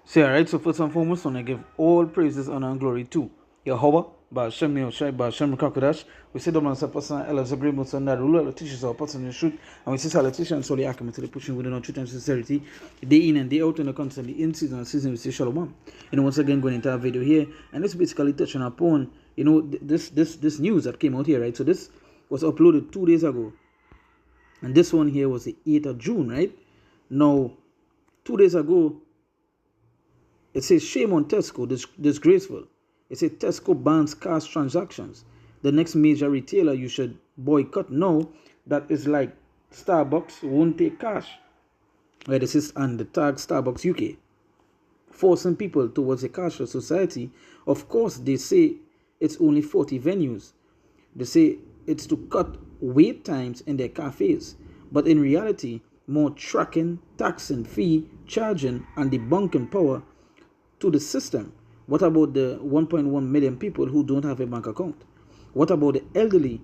So, alright, so first and foremost, I want to give all praises, honor, and glory to Yahweh, Ba'ashem Neoshai, Ba'ashem Kakadash. We say, Domnus, a person, Elohim, Sabrina, Son, that ruler, teaches our person in truth, and we say, Salutation, and solely accurate to the pushing within our truth and sincerity, day in and day out, and the constantly in season and season, we say, Shalom. Once again, going into our video here, and this basically touching upon, this news that came out here, right? So, this was uploaded 2 days ago, and this one here was the 8th of June, right? Now, 2 days ago, it says, shame on Tesco, disgraceful. It says, Tesco bans cash transactions. The next major retailer you should boycott. No, that is like Starbucks won't take cash. Right, this is on the tag Starbucks UK. Forcing people towards a cashless society. Of course, they say it's only 40 venues. They say it's to cut wait times in their cafes. But in reality, more tracking, taxing, fee, charging, and debunking power to the system. What about the 1.1 million people who don't have a bank account? What about the elderly?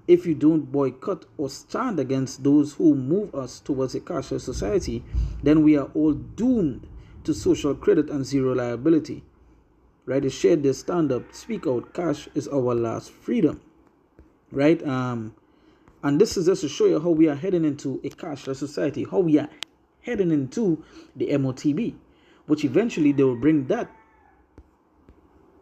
If you don't boycott or stand against those who move us towards a cashless society, then we are all doomed to social credit and zero liability. Right? They shared their stand up, speak out, cash is our last freedom. Right? And this is just to show you how we are heading into a cashless society, how we are heading into the MOTB. Which eventually they will bring that.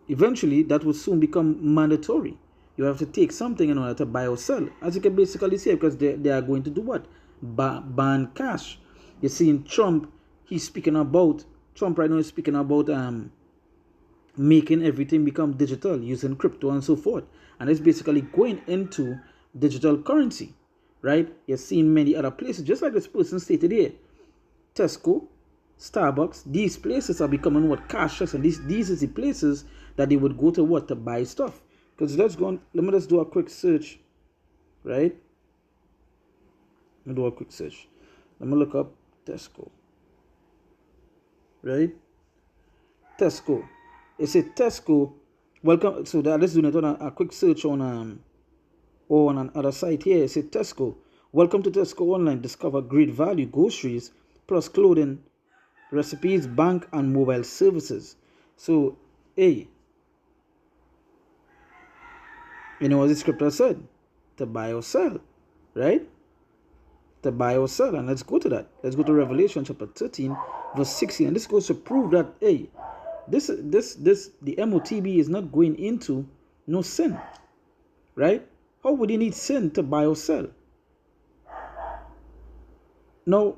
Eventually, that will soon become mandatory. You have to take something in order to buy or sell. As you can basically say, because they are going to do what? Ban cash. You're seeing Trump, Trump right now is speaking about making everything become digital, using crypto and so forth. And it's basically going into digital currency, right? You're seeing many other places, just like this person stated here. Tesco, Starbucks, these places are becoming what? Cashless, and these is the places that they would go to what? To buy stuff. Because let me just do a quick search, right? Let me do a quick search. Let me look up Tesco, right? Tesco. It says Tesco. Welcome. So let's do a quick search on another site here. It says Tesco. Welcome to Tesco Online. Discover great value groceries plus clothing, recipes, bank, and mobile services. So, hey, you know what the scripture said? To buy or sell, right? To buy or sell. And let's go to that. Let's go to Revelation chapter 13, verse 16. And this goes to prove that, hey, the MOTB is not going into no sin, right? How would you need sin to buy or sell? Now,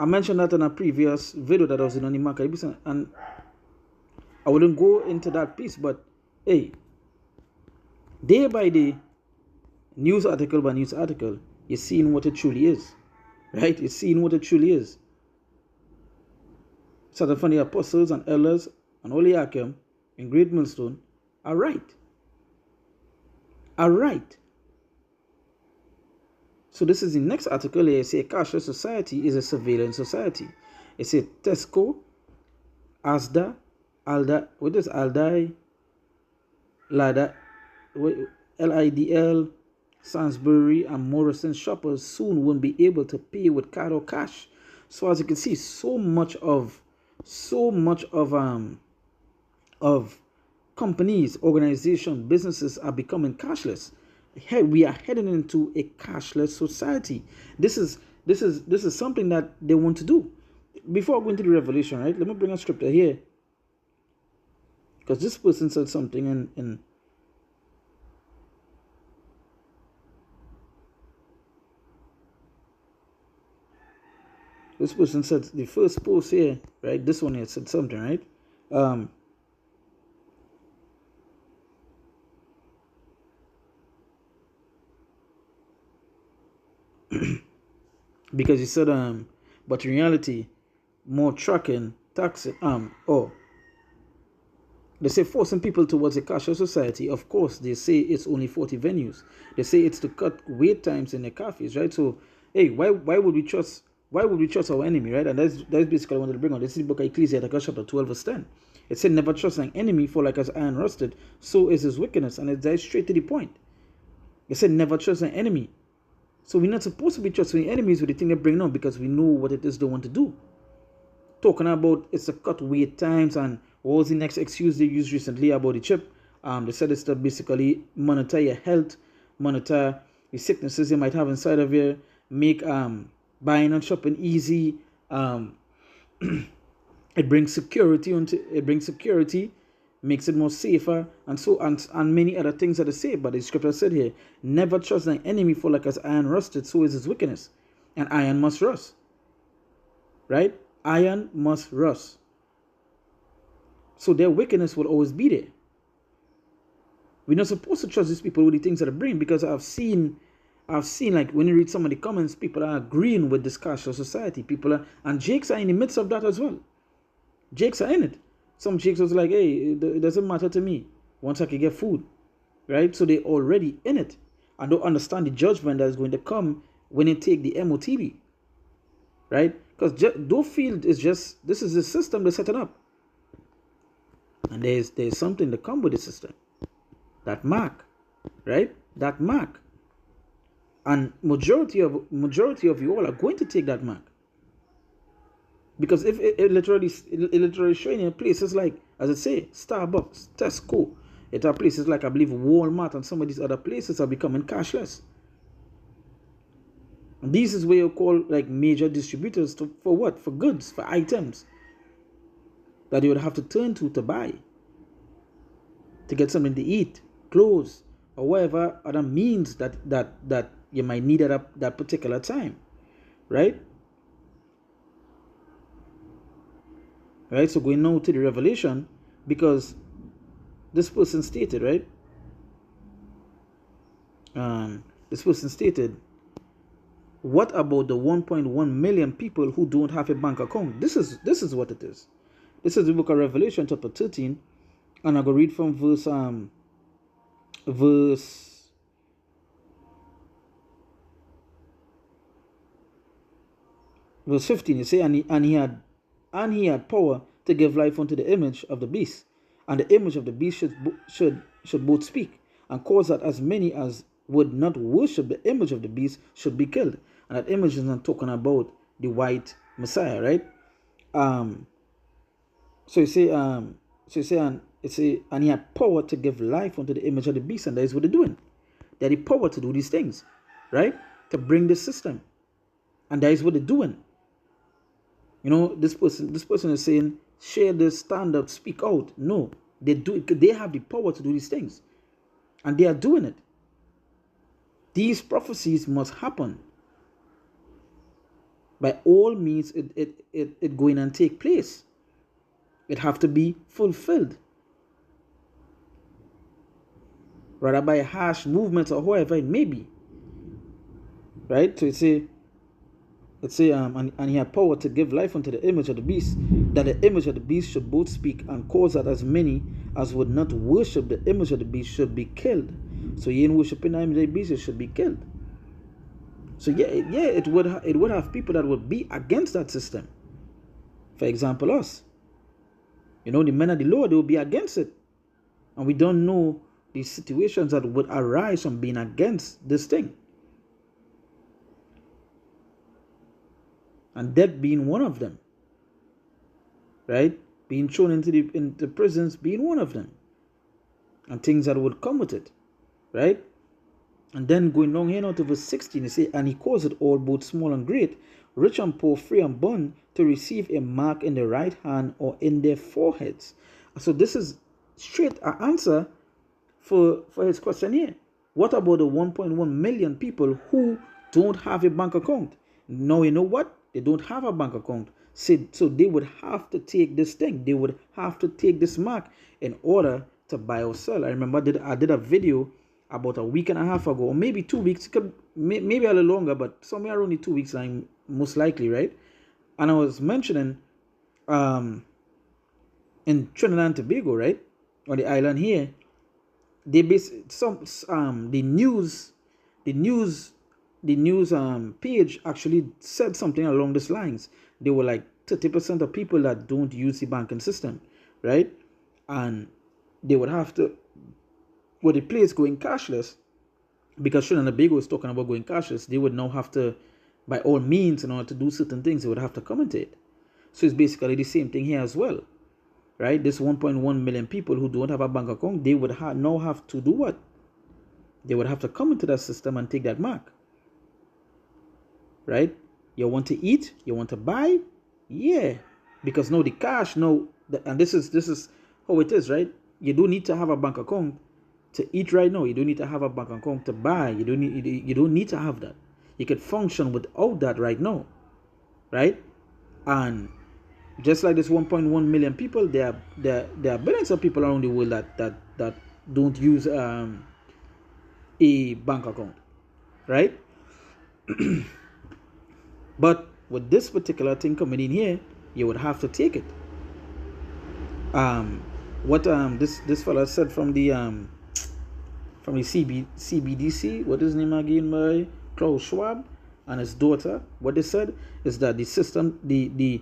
I mentioned that in a previous video that I was in on the market, and I wouldn't go into that piece, but hey, day by day, news article by news article, you're seeing what it truly is, right? You're seeing what it truly is. So the funny apostles and elders and Holy Akim in Great Millstone are right. Are right. So this is the next article here. It says a cashless society is a surveillance society. It says Tesco, Asda, Alda, what is Aldai, Lada, LIDL, Sainsbury, and Morrison shoppers soon won't be able to pay with card or cash. So as you can see, so much of companies, organizations, businesses are becoming cashless. We are heading into a cashless society. This is something that they want to do. Before I go into the revelation, right? Let me bring a scripture here, because this person said something in this person said the first post here, right? This one here said something, right? Because he said, but in reality, more tracking, taxing, they say forcing people towards a cashless society. Of course, they say it's only 40 venues. They say it's to cut wait times in the cafes, right? So, hey, why would we trust our enemy, right? And that's basically what I wanted to bring on. This is the book of Ecclesiastes, chapter 12, verse 10. It said, never trust an enemy, for like as iron rusted, so is his wickedness. And it dies straight to the point. It said, never trust an enemy. So we're not supposed to be trusting enemies with the thing they bring on, because we know what it is they want to do. talking about it's a cut wait times, and what was the next excuse they used recently about the chip? They said it's to basically monitor your health, monitor the sicknesses you might have inside of you, make buying and shopping easy. It brings security makes it more safer, and so and many other things that they say. But the scripture said here, never trust thine enemy, for like as iron rusted, so is his wickedness. And iron must rust. Right? Iron must rust. So their wickedness will always be there. We're not supposed to trust these people with the things that they bring, because I've seen like when you read some of the comments, people are agreeing with this cashless society. And Jakes are in the midst of that as well. Jakes are in it. Some Jakes was like, hey, it doesn't matter to me once I can get food. Right? So they're already in it and don't understand the judgment that is going to come when they take the MOTB. Right? Because Dofield is just, this is the system they're setting up. And there's something to come with the system. That mark. Right? That mark. And majority of you all are going to take that mark. Because if it literally showing you places like, as I say, Starbucks, Tesco, it are places like, I believe, Walmart and some of these other places are becoming cashless. And this is where you call like major distributors for what? For goods, for items that you would have to turn to buy, to get something to eat, clothes, or whatever other means that you might need at that particular time, right? Right, so going now to the revelation, because this person stated, right? This person stated, what about the 1.1 million people who don't have a bank account? This is what it is. This is the book of Revelation, chapter 13, and I'm gonna read from verse 15. You say, and he had power to give life unto the image of the beast, and the image of the beast should both speak, and cause that as many as would not worship the image of the beast should be killed. And that image is not talking about the white Messiah, right? And he had power to give life unto the image of the beast, and that is what they're doing. They had the power to do these things, right? To bring this system, and that is what they're doing. You know, this person is saying, share this, stand up, speak out. No, they have the power to do these things. And they are doing it. These prophecies must happen. By all means, it going and take place. It have to be fulfilled. Rather by harsh movements or however it may be. Right? So and he had power to give life unto the image of the beast, that the image of the beast should both speak, and cause that as many as would not worship the image of the beast should be killed. So you ain't worshiping the image of the beast, it should be killed. So it would have people that would be against that system. For example, us. You know, the men of the Lord, they will be against it. And we don't know the situations that would arise from being against this thing. And death being one of them, right? Being thrown into prisons being one of them, and things that would come with it, right? And then going long here now to verse 16, you say, and he caused it all, both small and great, rich and poor, free and bond, to receive a mark in the right hand or in their foreheads. So this is straight an answer for his question here. What about the 1.1 million people who don't have a bank account? Now, you know what? They don't have a bank account. So they would have to take this thing. They would have to take this mark in order to buy or sell. I remember I did a video about a week and a half ago, or maybe 2 weeks, maybe a little longer, but somewhere only 2 weeks, I'm most likely, right? And I was mentioning in Trinidad and Tobago, right, on the island here, they the news page actually said something along these lines. They were like 30% of people that don't use the banking system, right? And they would have to, with the place going cashless, because Trinidad and Tobago is talking about going cashless, they would now have to, by all means, in order to do certain things, they would have to commentate. So it's basically the same thing here as well, right? This 1.1 million people who don't have a bank account, they would now have to do what? They would have to come into that system and take that mark, right? You want to eat, you want to buy, yeah, because now the cash, and this is how it is, right? You don't need to have a bank account to eat right now. You don't need to have a bank account to buy. You don't need to have that. You could function without that right now, right? And just like this 1.1 million people, there are billions of people around the world that don't use a bank account, right? But with this particular thing coming in here, you would have to take it. What this fella said from the CBDC, what is his name again, by Klaus Schwab and his daughter, what they said is that the system, the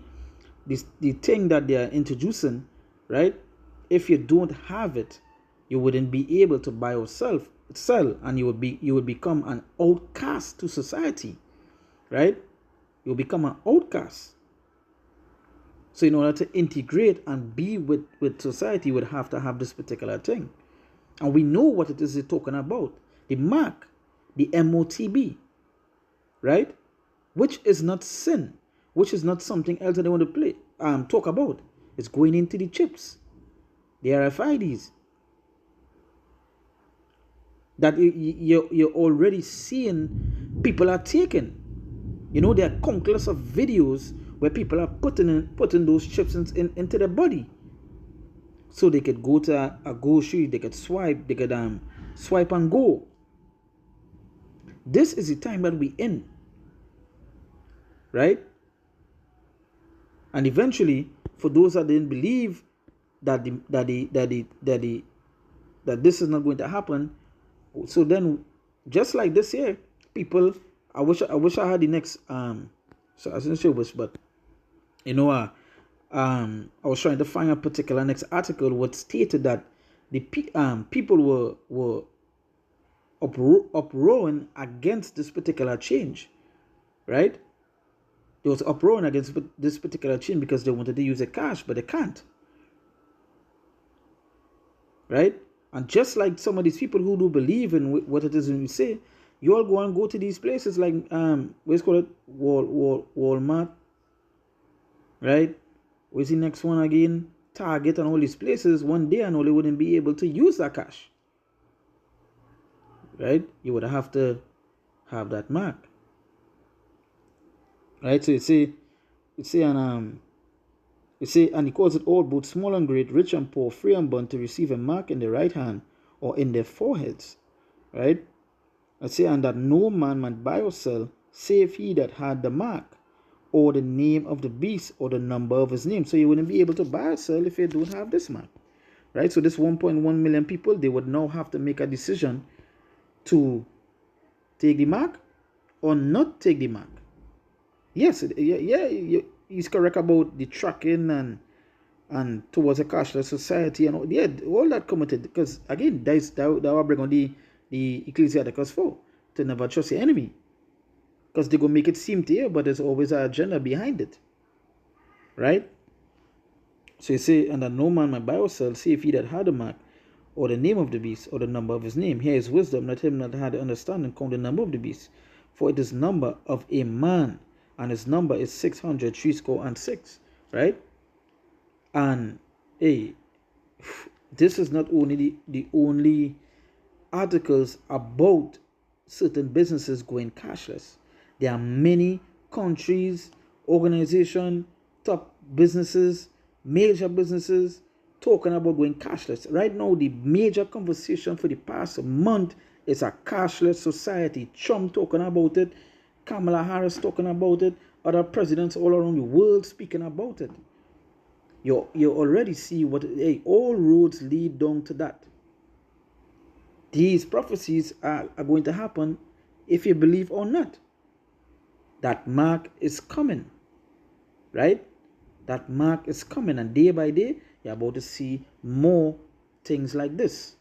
thing that they are introducing, right? If you don't have it, you wouldn't be able to buy or sell, and you would become an outcast to society, right? You'll become an outcast. So in order to integrate and be with society, you would have to have this particular thing. And we know what it is they're talking about. The mark, the MOTB, right? Which is not sin, which is not something else that they want to talk about. It's going into the chips, the RFIDs. That you're already seeing people are taking. You know, there are countless of videos where people are putting those chips into their body. So they could go to a grocery, they could swipe and go. This is the time that we're in, right? And eventually, for those that didn't believe that this is not going to happen, so then just like this here, people, I wish I had the next so I didn't say wish, but you know, I was trying to find a particular next article what stated that the people were uproaring against this particular change, right? They was uproaring against this particular change because they wanted to use a cash, but they can't, right? And just like some of these people who do believe in what it is when we say, you all go to these places like what's called it, Walmart, right? Where's the next one again? Target and all these places. One day and all, they wouldn't be able to use that cash, right? You would have to have that mark, right? So and he calls it all, both small and great, rich and poor, free and bond, to receive a mark in the right hand or in their foreheads, right? And that no man might buy or sell, save he that had the mark, or the name of the beast, or the number of his name. So you wouldn't be able to buy or sell if you don't have this mark, right? So this 1.1 million people, they would now have to make a decision to take the mark or not take the mark. Yes, he's correct about the tracking and towards a cashless society and all that committed, because again, that will bring on the Ecclesiasticus 4, to never trust your enemy. Because they're going to make it seem to you, but there's always an agenda behind it. Right? So you say, and that no man might buy or sell, save he that had a mark, or the name of the beast, or the number of his name. Here is wisdom, let him that had understanding count the number of the beast. For it is number of a man, and his number is 666. Right? And hey, this is not only the only articles about certain businesses going cashless. There are many countries, organizations, top businesses, major businesses talking about going cashless. Right now, the major conversation for the past month is a cashless society. Trump talking about it, Kamala Harris talking about it, other presidents all around the world speaking about it. You already see all roads lead down to that. These prophecies are going to happen if you believe or not. That mark is coming, right? That mark is coming, and day by day, you're about to see more things like this,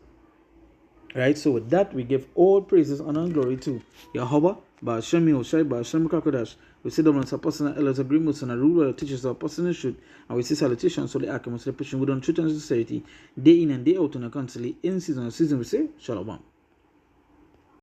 right? So with that, we give all praises, honor, and glory to Yahweh, Ba'ashem Yoshai, Ba'ashem Kakodash. We say dominance of personal elders agree most on a rule where teachers of personal should, and we see salutations so the Akim pushing within truth and society, day in and day out on a constantly in season and season we say Shalom.